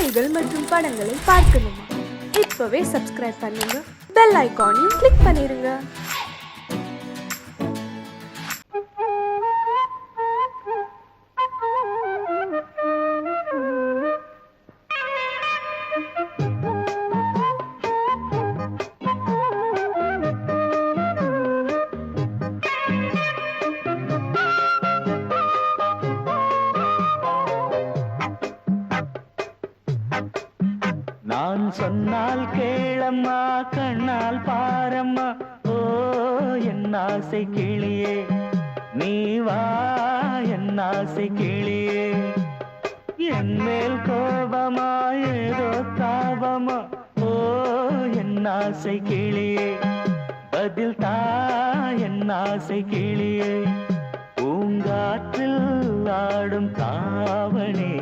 செய்திகள் மற்றும் படங்களை பார்க்கணுமா? இப்பவே சப்ஸ்கிரைப் பண்ணுங்க, பெல் ஐகானையும் கிளிக் பண்ணிருங்க. நான் சொன்னால் கேளம்மா, கண்ணால் பாரம்மா, ஓ என் ஆசை கிளியே, நீ வா என் ஆசை கிளியே. என் மேல் கோபமா ஏதோ தாபமா, ஓ என் ஆசை கிளியே, பதில் தா என் ஆசை கிளியே. பூங்காற்றில் ஆடும் தாவணி,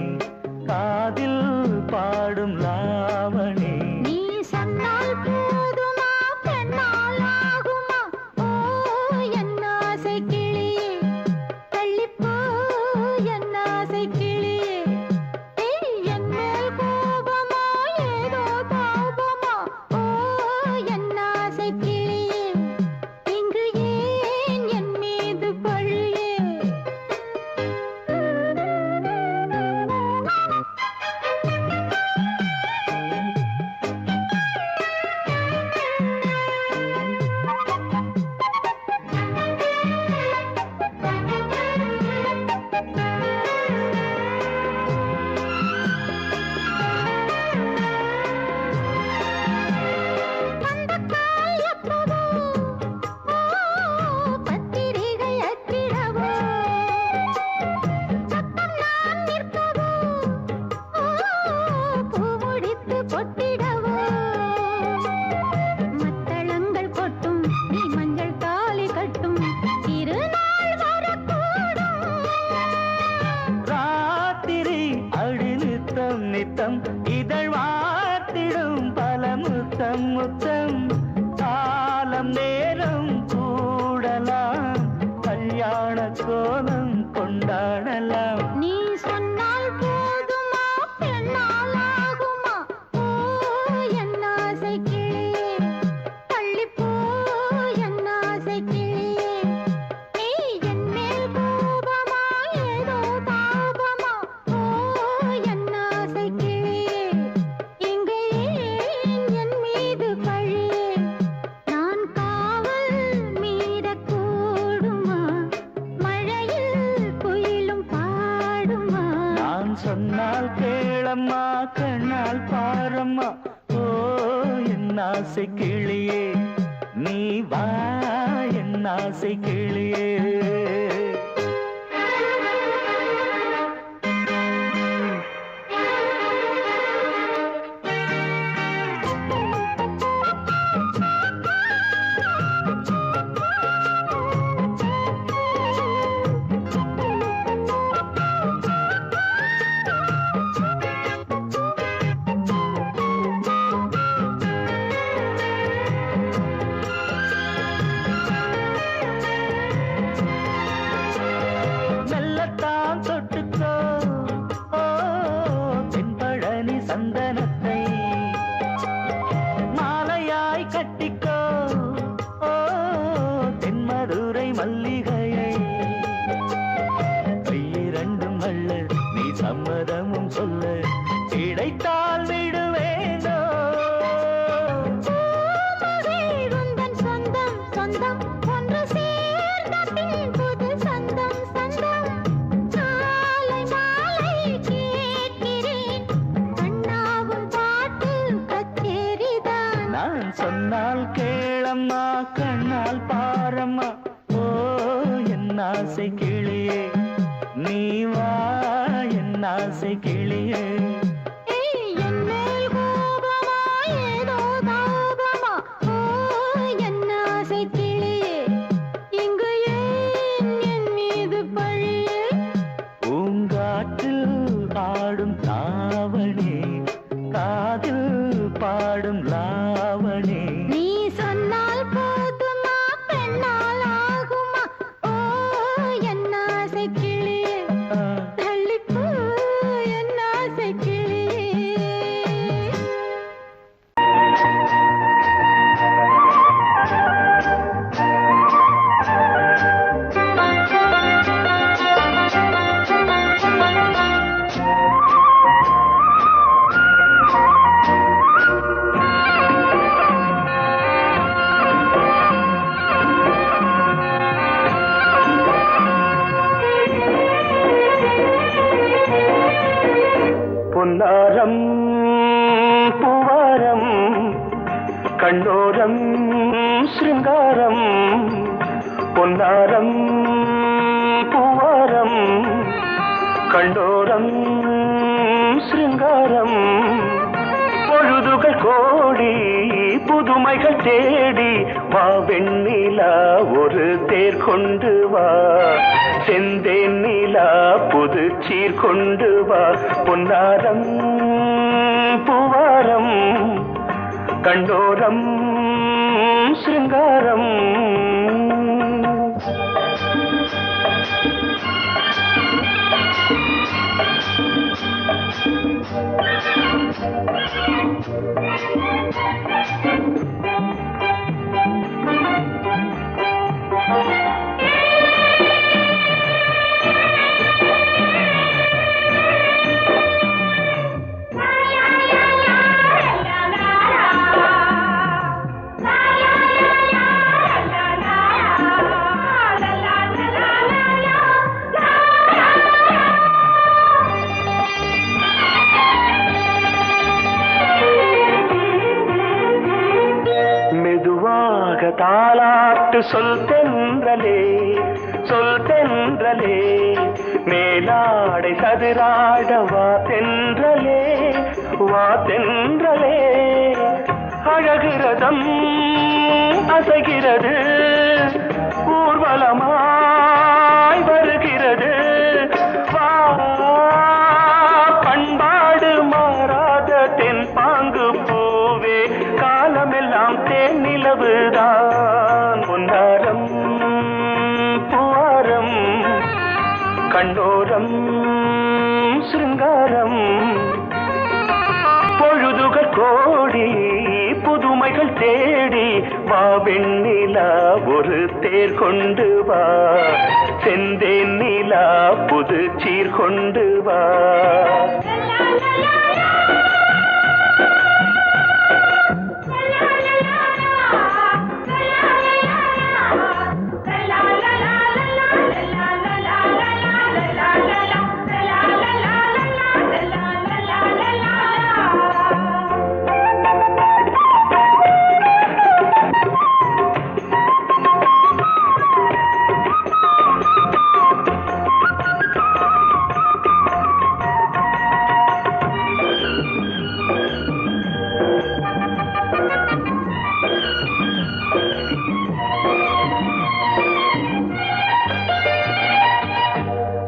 காதில் பாடும் லாவணி. நீ சொன்னால் போதுமா, பெண்ணால் ஆகுமா, ஓ என் ஆசை கிளியே, தள்ளிப்போ என் ஆசை கிளியே. என் மேல் கோபமா ஏதோ தாபமா, ஓ என் ஆசை கிளியே, இங்கு ஏன் என் மீது பழியே? நித்தம் இதழ் வாத்திடும் பல முத்தம் முத்தம், காலம் நேரம் கூடலாம், கல்யாண கோலம் கொண்டாடலாம். நீ சொன்னால் போதுமா, பெண்ணால் ஆகுமா, ஓ என் ஆசை கிளியே, தள்ளிப்போ என் ஆசை கிளியே. நீ என் மேல் கோபமா ஏதோ தாபமா, ஓ என் ஆசை கிளியே, இங்கே ஏன் என் மீது பழியே? நான் காவல் மீறக்கூடுமா, மழையில் குயிலும் பாடுமா? நான் சொன்னால் கேளம்மா, கண்ணால் பாரம்மா, ஓ என் ஆசை கிளியே, நீ வா என் ஆசை கிளியே. மெல்லத்தான் தொட்டுக்கோ, ஓ தென்பழனி சந்தனத்தை, மாலையாய் கட்டிக்கோ, ஓ தென்மதுரை மல்லிகையை. கையிரண்டும் அள்ள நீ சம்மதமும் சொல்ல, கிடைத்தால் விடுவேனோ. உந்தன் சொந்தம் சொந்தம் ஒன்று சேர்ந்த பின் புது சொந்தம் சொந்தம். காலை மாலை கேட்கிறேன், கண்ணாவும் பாட்டு கச்சேரிதான். நான் சொன்னால் கேளம்மா, கண்ணால் பாரம்மா, ஓ என் ஆசை கிளியே, நீ வா என் ஆசை கிளியே. என் மேல் கோபமா ஏதோ தாபமா, ஓ என் ஆசை கிளியே, இங்கு ஏன் என் மீது பழியே? பூங்காற்றில் ஆடும் தாவணி, காதில் பாடும் லாவணி. நீ சொன்னால் போதுமா, பெண்ணால் ஆகுமா, ஓ என் பொன்னாரம் பூவாரம் கண்ணோரம் சிருங்காரம் பொன்னாரம் பூவாரம் கண்டோரம் சிருங்காரம் பொழுதுகள் கோடி புதுமைகள் தேடி வா வெண்ணிலா ஒரு தேர் கொண்டு வா செந்தேன் நிலா புது சீர் கொண்டு வா பொன்னாரம் பூவாரம் கண்டோரம் சிருங்காரம் தாலாட்டு சொல் தென்றலே மேலாடை சதுராட வா தென்றலே அழகிறதம் அசைகிறது ஊர்வலமாய் வருகிறது வா பண்பாடு மாறாத தென் பாங்கு பூவே காலமெல்லாம் தேன் நிலவுதான் பொன்னாரம் பூவாரம் கண்ணோரம் சிருங்காரம் பொழுதுகள் கோடி புதுமைகள் தேடி வா வெண்ணிலா ஒரு தேர் கொண்டு வா செந்தேன் நிலா புது சீர் கொண்டு வா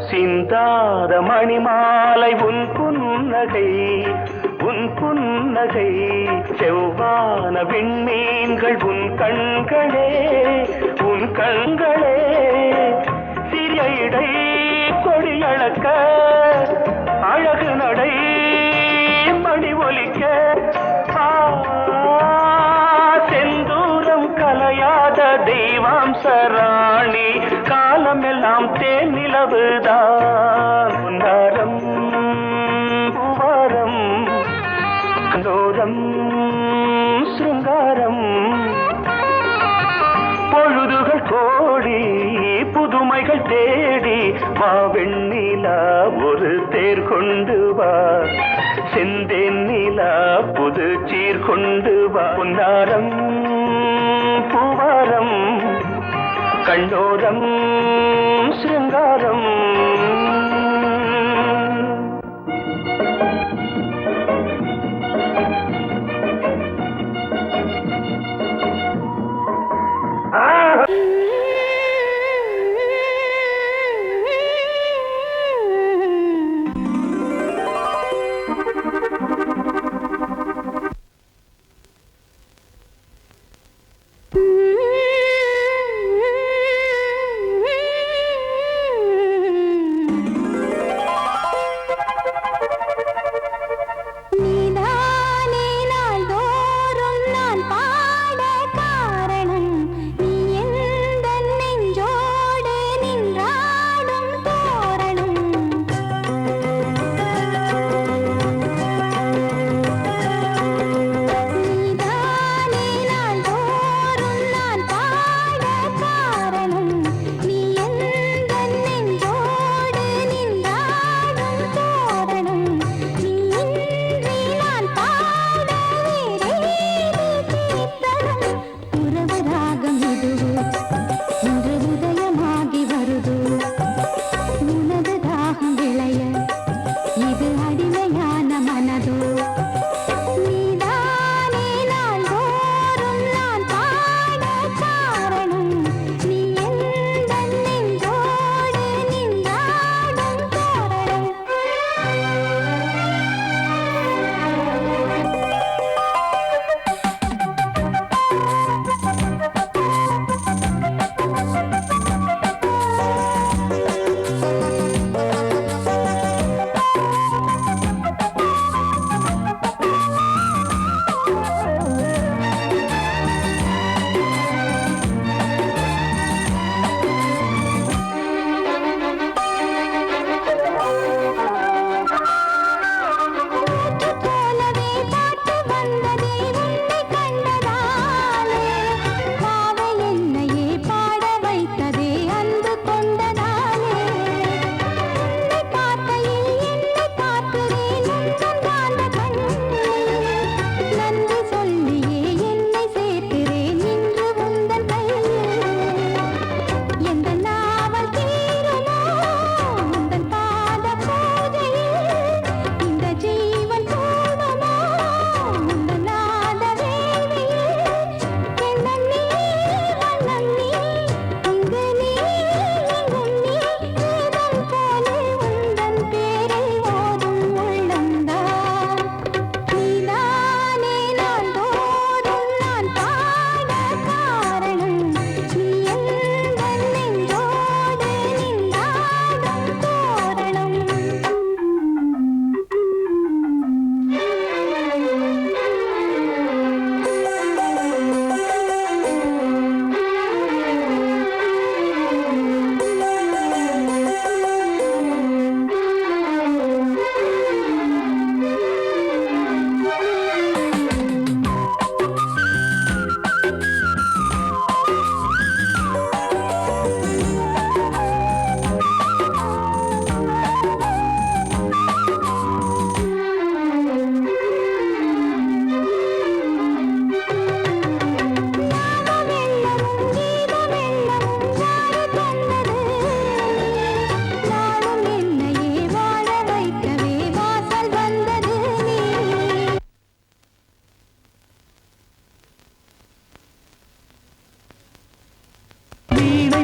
சிந்தாத மணிமாலை உன் புன்னகை செவ்வான விண்மீன்கள் உன் கண்களே சிறிய இடை கொடியளக்க அழகு நடை மணி ஒலிக்க செந்தூரம் கலையாத தெய்வாம்சராணி காலமெல்லாம் தேன் நிலவுதான் பொன்னாரம் பூவாரம் கண்டோரம் சிருங்காரம் பொழுதுகள் கோடி புதுமைகள் தேடி வா வெண்ணிலா ஒரு தேர் கொண்டு வா செந்தேன் நிலா புது சீர் கொண்டு வா பொன்னாரம் பூவாரம் கண்டோரம் சிருங்காரம்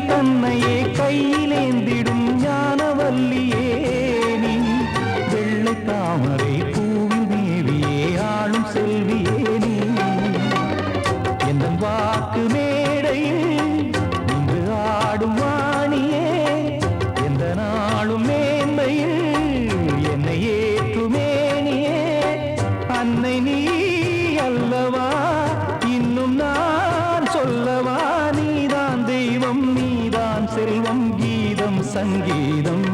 தன்னையே கையிலேந்திடும் ஞானவல்லியே நீ வெள்ளை தாமரை பூவில் தேவியே ஆளும் செல்வியே நீ எந்த வாக்கு மேடையில் நின்று ஆடும் வாணியே எந்த நாளும் மேன்மையில் என்னை ஏற்றுமேனியே அன்னை நீ அல்லவா இன்னும் நான் சொல்லவா நீதான் தெய்வம் நீதான் செல்வம் கீதம் சங்கீதம்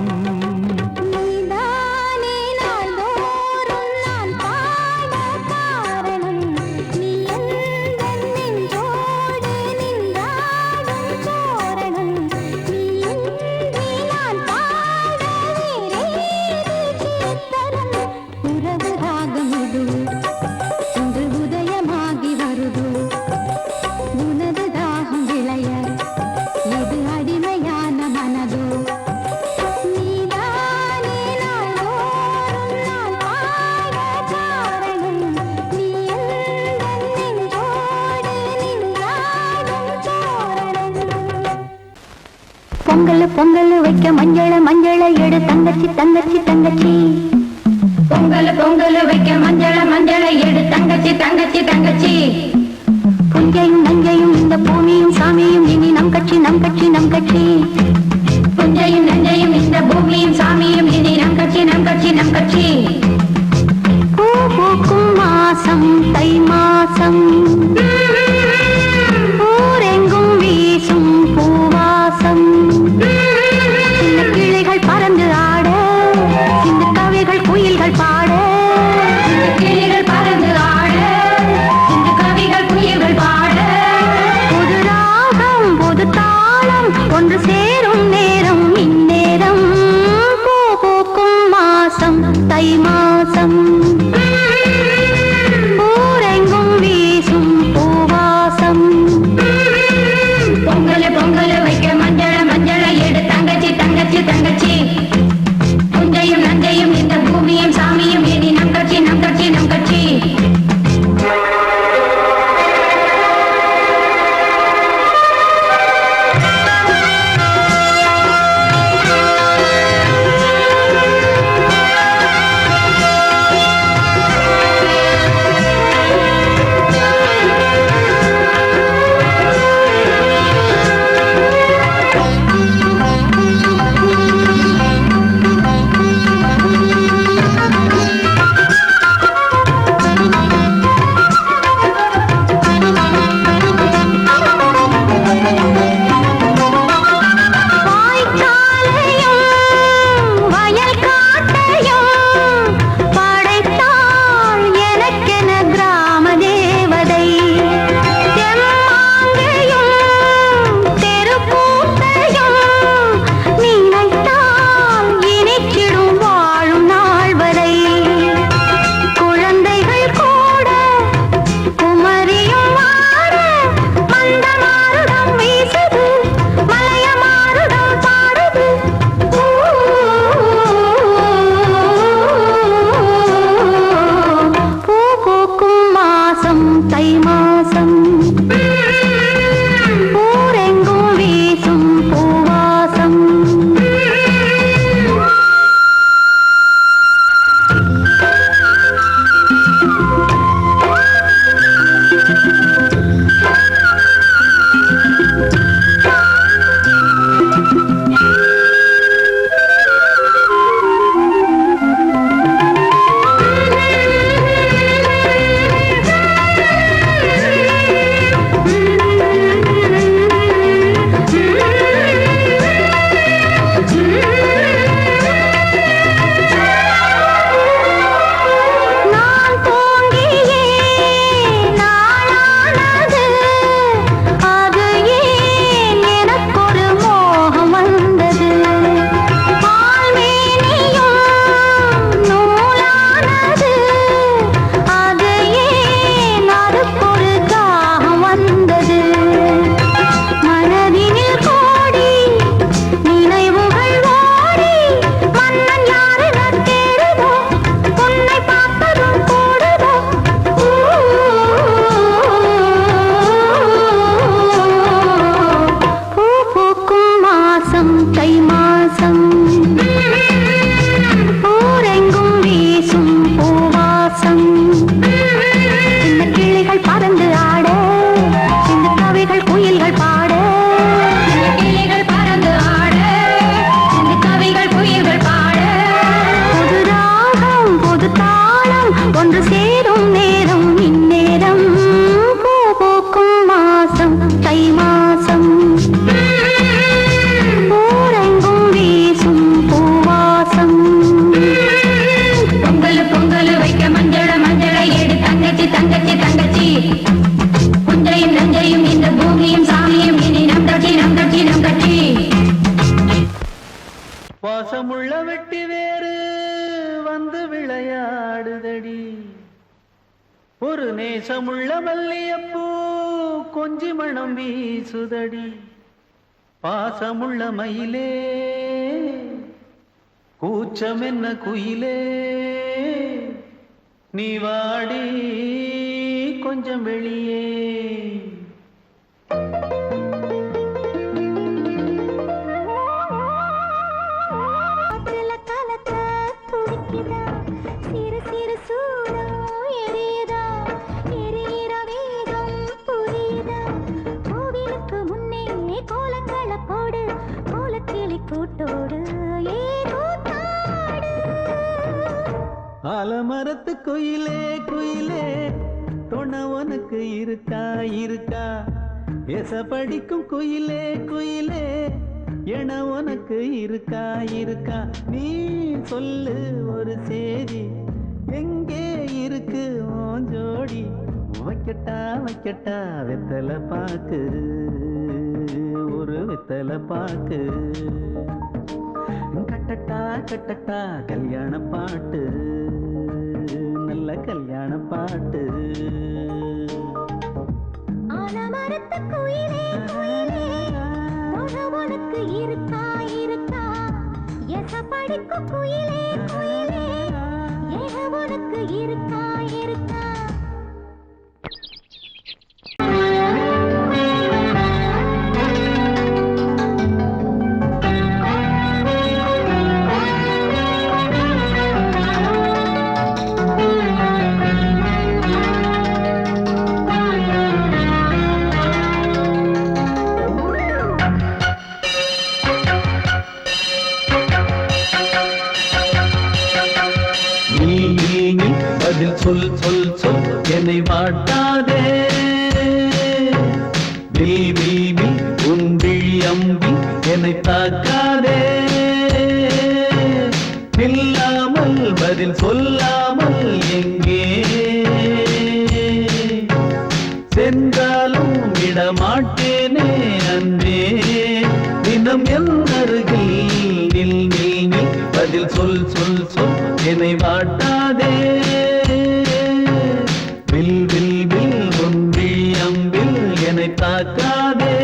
நீதானே நாள்தோறும் நான் பாட காரணம் நீ எந்தன் நெஞ்சோடு நின்றாடும் தோரணம் நீ இன்றி நான் பாட வேறேது கீர்த்தனம் உறவு ராகம் இது இன்று உதயமாகி வருது உனது தாகம் விளைய எது அடிமையான மனதோ நீதானே நாள்தோறும் நான் பாட காரணம் நீ எந்தன் நெஞ்சோடு நின்றாடும் தோரணம் பொங்கல் பொங்கல் வைக்க மஞ்சள மஞ்சள எடு தங்கச்சி தங்கச்சி தங்கச்சி பொங்கல் பொங்கல் வைக்க மஞ்சள மஞ்சள எடு தங்கச்சி தங்கச்சி தங்கச்சி புஞ்சையும் நஞ்சையும் இந்த பூமியும் சாமியும் இனி நம் கட்சி நம் கட்சி நம் கட்சி புஞ்சையும் நஞ்சையும் இந்த பூமியும் சாமியும் இனி நம் கட்சி நம் கட்சி நம் கட்சி பூ பூக்கும் மாசம் தை மாசம் ஊரெங்கும் வீசும் பூவாசம் சின்ன கிளிகள் பறந்து ஆட சின்ன கவிகள் குயில்கள் பாட சின்ன கிளிகள் பறந்து ஆட சின்ன கவிகள் குயில்கள் பாட புது ராகம் புது தாளம் ஒன்று சேரும் நேரம் இந்நேரம் பூ பூக்கும் மாசம் தை மாசம் ஊரெங்கும் வீசும் பூவாசம் பொங்கல் பொங்கல் வைக்க மஞ்சள மஞ்சள எடு தங்கச்சி தங்கச்சி தங்கச்சி புஞ்சையும் நஞ்சையும் இந்த பூமியும் சாமியும் இனி நம் கட்சி நம் கட்சி நம் கட்சி சேரும் நேரம் இந்நேரம் பூ பூக்கும் மாசம் தை மாசம் ஊரெங்கும் வீசும் பூவாசம் பொங்கல் பொங்கல் வைக்க மஞ்சள மஞ்சளை எடு தங்கச்சி தங்கச்சி தங்கச்சி புஞ்சையும் நஞ்சையும் இந்த பூமியும் சாமியும் இனி நம் கட்சி நம் கட்சி நம் கட்சி வாசமுள்ள வெட்டி வேறு வந்து விளையாடுதடி ஒரு நேசமுள்ள மல்லியப்பூ கொஞ்சி மணம் வீசுதடி பாசமுள்ள மயிலே கூச்சம் என்ன குயிலே நீ வாடி கொஞ்சம் வெளியே சிறு சிறு சூடம் எரியுதா எரியிற வேகம் புரியுதா கோவிலுக்கு முன்னே கோலங்கள போடு கோலக்கிளி கூட்டோடு ஏதோ தாடு ஆலமரத்து குயிலே குயிலே தொண உனக்கு இருக்கா இருக்கா எச படிக்கும் குயிலே குயிலே என உனக்கு இருக்கா இருக்கா நீ சொல்லு ஒரு சேதி எங்கே இருக்கு உன் ஜோடி வைக்கட்டா வைக்கட்டா வெத்தலை பாக்கு ஒரு வெத்தலை பாக்கு கட்டட்டா கட்டட்டா கல்யாண பாட்டு நல்ல கல்யாண பாட்டு ஆலமரத்து குயிலே குயிலே உனக்கு இருக்கா இருக்கா எச படிக்கும் குயிலே குயிலே ஏக உனக்கு இருக்கா இருக்கா பதில் சொல் சொல் சொல் என்னை வாட்டாதே வீவி உன் விழி அம்பி என்னை தாக்காதே நில்லாமல் பதில் சொல்லாமல் எங்கே சென்றாலும் விடமாட்டேனே அன்பே தினம் என் அருகில் நில் நில் நில் பதில் சொல் சொல் சொல் என்னை வாட்டாதே வில் வில் வில் உன் விழி அம்பில் என்னை தாக்காதே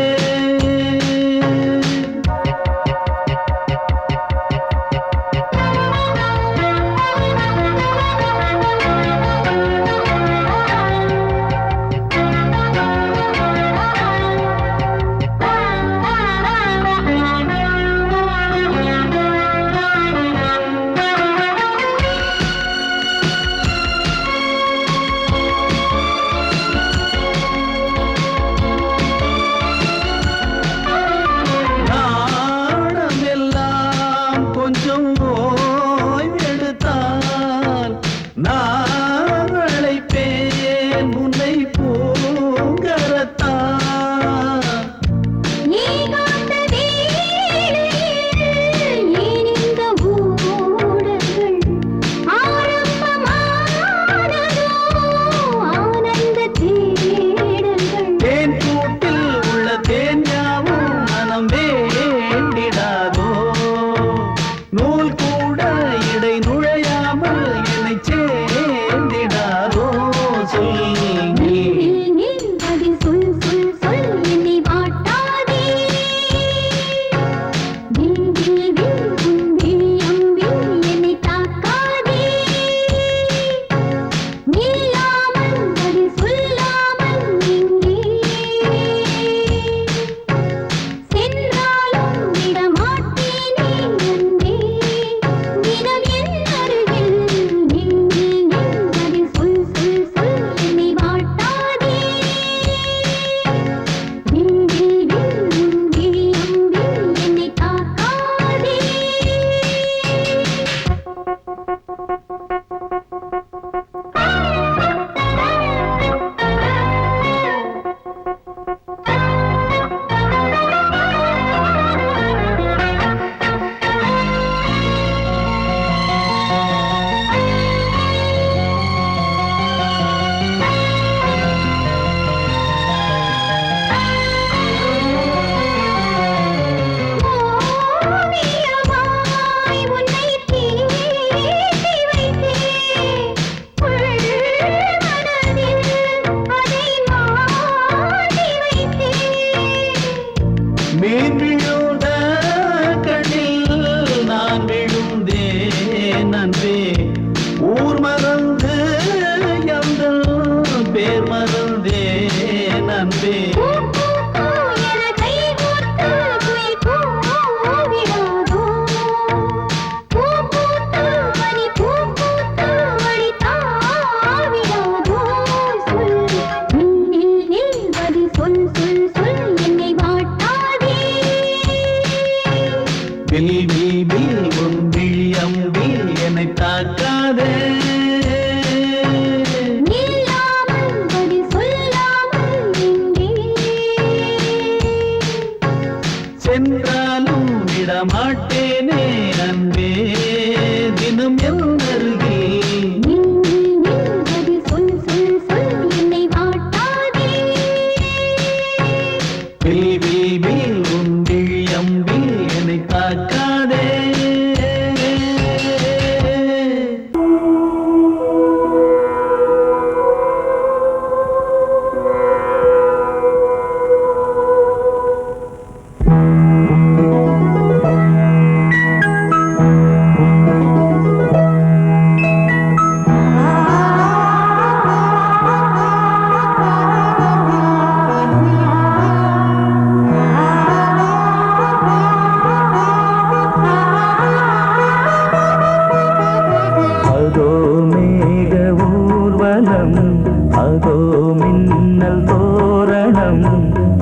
அதோ மின்னல் தோரணம்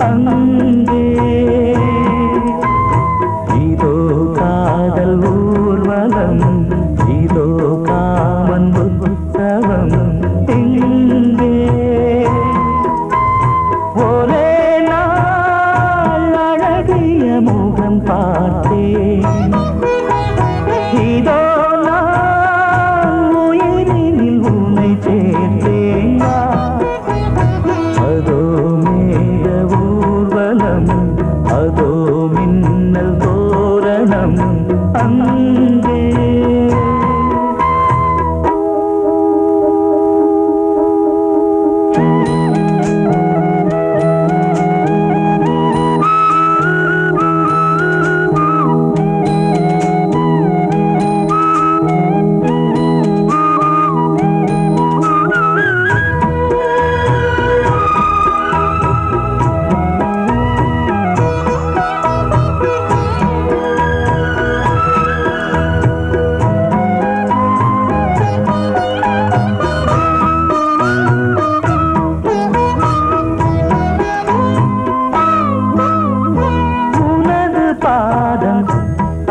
அங்கே இதோ காதல் ஊர்வலம் இதோ காமன் உற்சவம் இங்கே ஒரே நாள் அழகிய முகம் பார்த்தேன் இதோ நான் உயிரினில் உன்னை சேர்த்தேன் அதோ மேக ஊர்வலம் அதோ மின்னல் தோரணம் அங்கே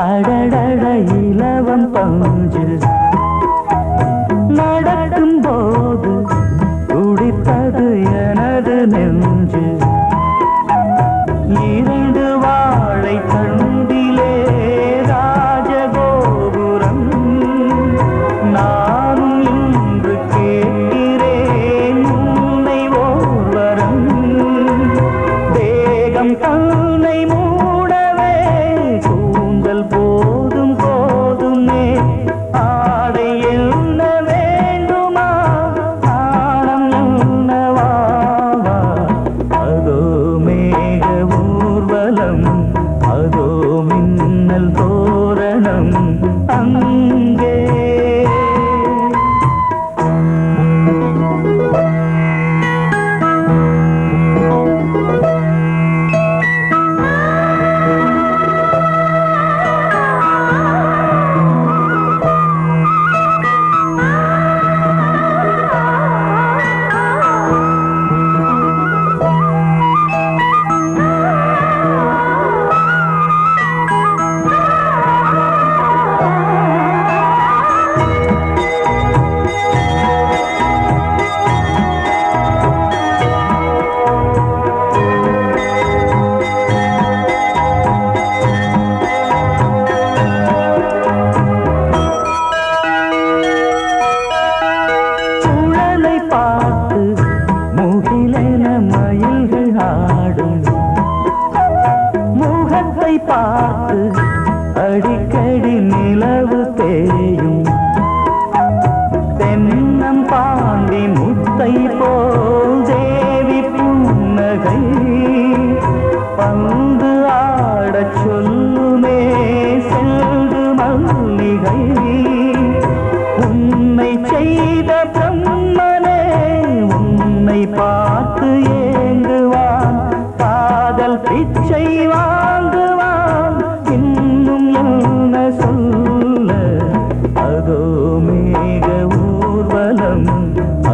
அடடட இலவம் பஞ்சு நடக்கும் போது துடித்தது எனது நெஞ்சு இரண்டு வாழை தண்டிலே ராஜகோபுரம் நானும் இன்று கேட்கிறேன் உன்னை ஓர்வரம் தேகம் தன்னை மூடவே கூந்தல் போதும் போதுமே ஆடை என்ன வேண்டுமா நாணம் என்னவா அதோ மேக ஊர்வலம் அதோ மின்னல் தோரணம் அங்கே பார்த்து அடிக்கடி நிலவு தேயும் தென்னம் பாண்டி முத்தை போல் தேவி புன்னகை பந்து ஆடச் சொல்லுமே செல்து மல்லிகை உன்னை செய்த பிரம்மனே உன்னை பார்த்து ஏங்குவான் காதல் பிச்சை வாங்குவான் இன்னும் என்ன சொல்ல அதோ மேக ஊர்வலம்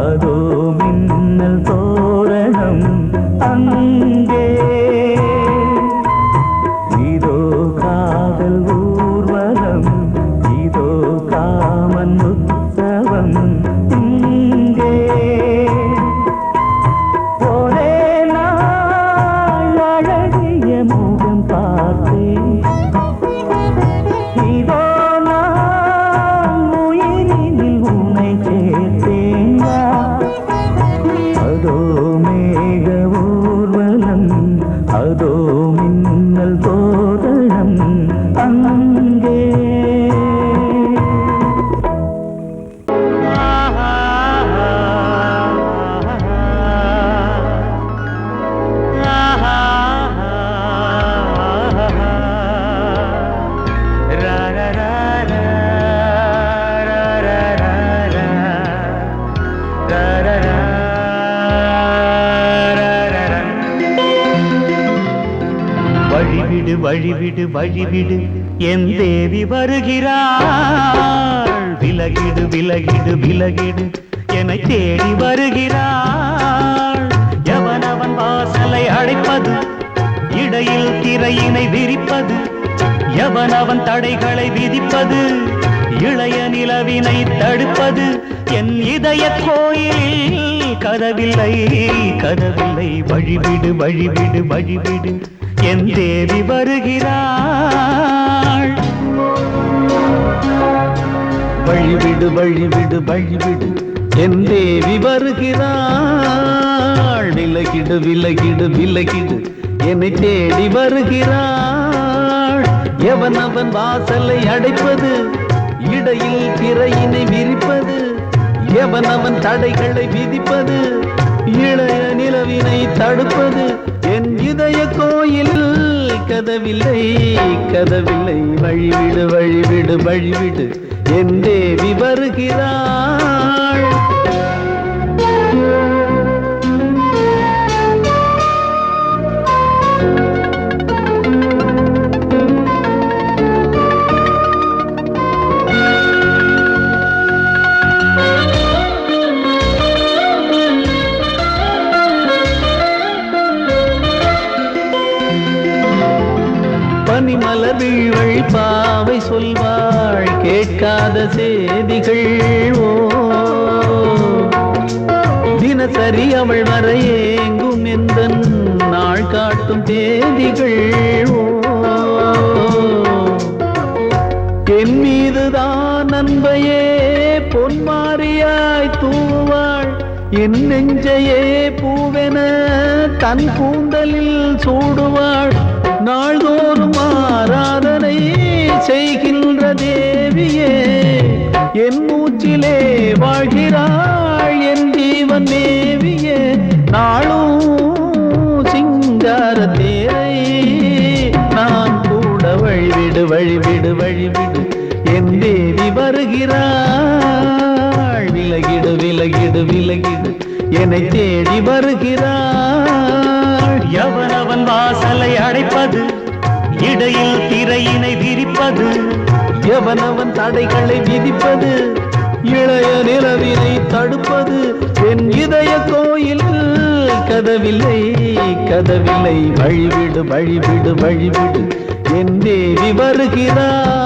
அதோ மின்னல் தோரணம் அங்கே இதோ காதல் ஊர்வலம் இதோ காமன் உற்சவம் இங்கே ஒரே நாள் அழகிய முகம் பார்த்தேன் இதோ நான் உயிரினில் உன்னை சேர்த்தேன் அதோ மேக ஊர்வலம் அதோ மின்னல் தோரணம் அங்கே வழிவிடு வழிவிடு வழிவிடு என் தேவி வருகிறாள் விலகிடு விலகிடு விலகிடு என்னை தேடி வருகிறாள் எவனவன் தடைகளை விதிப்பது இளைய நிலவினை தடுப்பது என் இதய கோயிலில் கதவில்லை கதவில்லை வழிவிடு வழிவிடு வழிவிடு என் தேவி வருகிறாள் வழிவிடு வழிவிடு வழிவிடு என் தேவி வருகிறாள் விலகிடு விலகிடு விலகிடு என்னை தேடி வருகிறாள் எவனவன் வாசலை அடைப்பது இடையில் திரையினை விரிப்பது எவனவன் தடைகளை விதிப்பது இளைய நிலவினை தடுப்பது என் இதய கோயில் கதவில்லை கதவில்லை வழிவிடு வழிவிடு வழிவிடு என் தேவி வருகிறாள் பனிமலர் வீழ்வழி பாவை சொல்வாள் கேட்காத செய்திகள் ஓ தினசரி அவள் வர ஏங்கும் எந்த நாள் காட்டும் தேதிகள் ஓ என் மீதுதான் அன்பையே பொன்மாரியாய் தூவாள் என் நெஞ்சையே பூவென தன் கூந்தலில் சூடுவாள் நாள்தோறும் ஆராதனை செய்கின்ற தேவியே என் மூச்சிலே வாழ்கிறாள் என் ஜீவன் தேவியே நாளும் சிங்கார தேரை நான் கூட வழிவிடு வழிவிடு வழிவிடு என் தேவி வருகிறாள் விலகிடு விலகிடு விலகிடு என்னை தேடி வருகிறாள் எவனவன் வாசலை அடைப்பது இடையில் திரையினை விரிப்பது எவனவன் தடைகளை விதிப்பது இளைய நிலவினை தடுப்பது என் இதய கோயில் கதவில்லை கதவில்லை வழிவிடு வழிவிடு வழிவிடு என் தேவி வருகிறாள்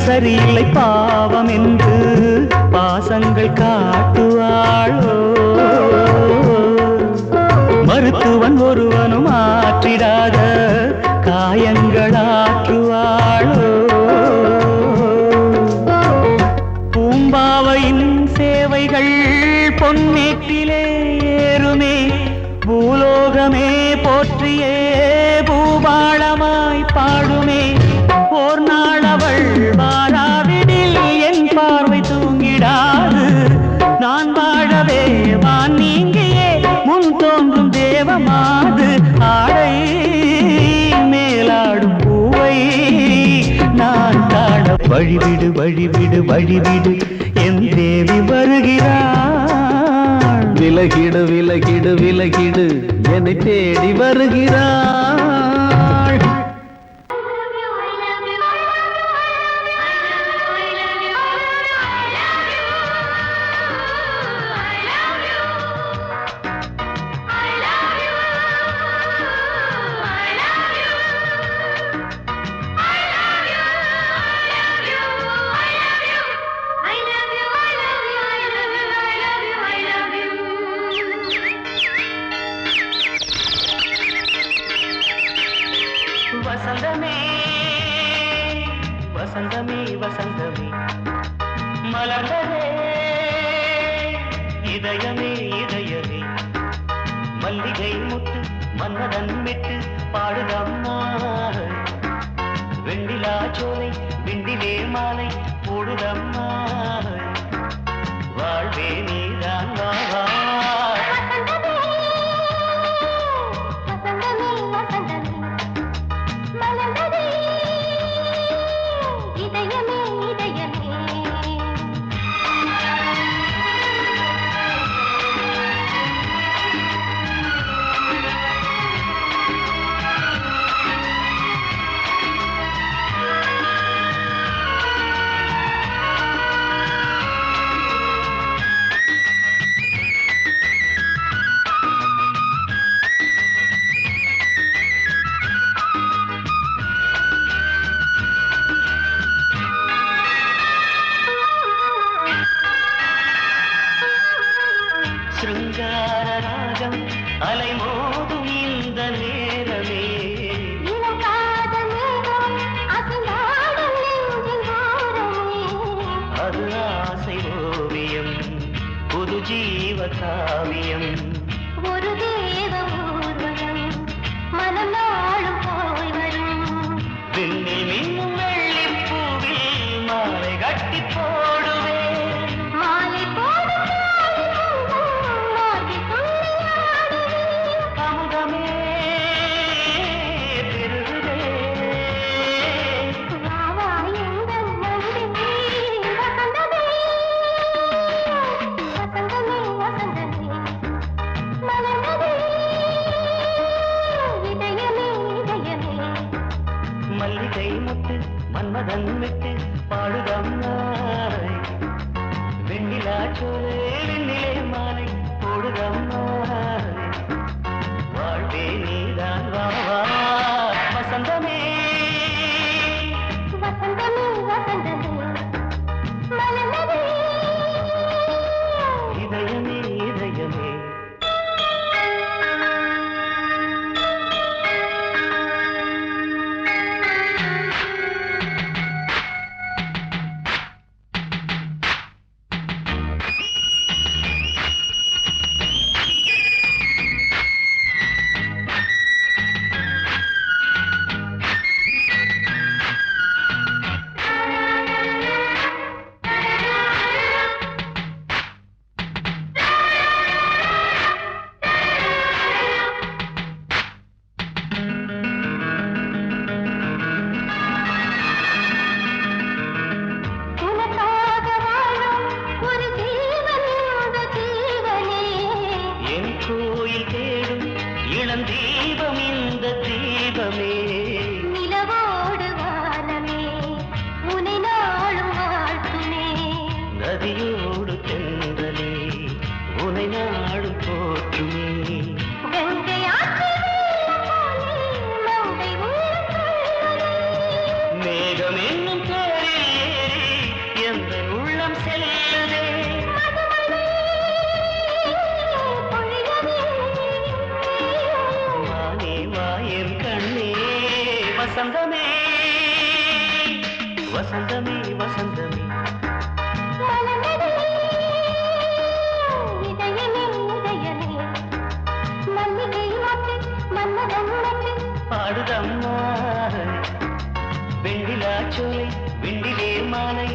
சரியில்லை பாவம் என்று பாசங்கள் காட்டுவாளோ மருத்துவன் ஒருவனும் ஆற்றிடாத காயங்களாற்றுவாளோ பூம்பாவையின் சேவைகள் பொன்னேட்டிலே ஏறுமே பூலோகமே போற்றியே பூபாளமாய் பாடுமே ஓர் நாள் அவள் வாராவிடில் என் பார்வை தூங்கிடாது நான் வாழவே வான் நீங்கியே முன் தோன்றும் தேவமாது ஆடை மேலாடும் பூவை நான் காண வழிவிடு வழிவிடு வழிவிடு என் தேவி வருகிறாள் விலகிடு விலகிடு விலகிடு என்னை தேடி வருகிறாள் வசந்தமே வசந்தமே வசந்தமே மலர்ந்ததே இதயமே இதயமே மல்லிகை முட்டு மன்னதன் மெட்டு பாடுதம்மா வெண்ணிலா சோலை விண்டிலே மாலை போடுதம்மா வாழ்வே நீதான் வா வா காவியம் ஒரு தேவ ஊர்வலம் மனம் நாளும் போய் வரும் விண்ணில் மின்னும் வெள்ளிப் பூவில் மாலை கட்டி போடுவேன் மாலை போடும் மார்கழி துள்ளியாடுவேன் அமுதமே பெருகுதே வா வா எங்கள் நந்தினி வசந்தமே வசந்தமே வசந்தமே மலர்ந்ததே இதயமே இதயமே மல்லிகை முத்து மன்மதன் விட்டு பாடுதம்மாய் வெண்ணிலா சோலை வெண்ணிலே மாலை போடுதம்மாய் வாழ்வே நீதான் வா வா வசந்தமே வசந்தமே வசந்தமே மலர்ந்ததே இதயமே இதயமே உனக்காக வாழும் ஒரு ஜீவன் இந்த ஜீவனே என் கோயில் தேடும் இளம் தீபம் இந்த தீபமே நிலவோடு வானமே உனை நாளும் வாழ்த்துமே நதியோடு தென்றலே உனை நாடு போற்றுமே கங்கை ஆற்றில் வெள்ளம் போலே மங்கை உள்ளம் கொள்ளுதே. மேகம் என்னும் தேரில் ஏறி எந்த உள்ளம் செல்லுதே மதுமழை பொழியவே. வானே வாயன் கண்ணே வசந்தமே வசந்தமே வசந்தமே மலர்ந்ததே இதயமே இதயமே மல்லிகை மொட்டு மன்மதன் மொட்டு பாடுதம்மா வெண்ணிலா சோலை வெண்ணிலே மாலை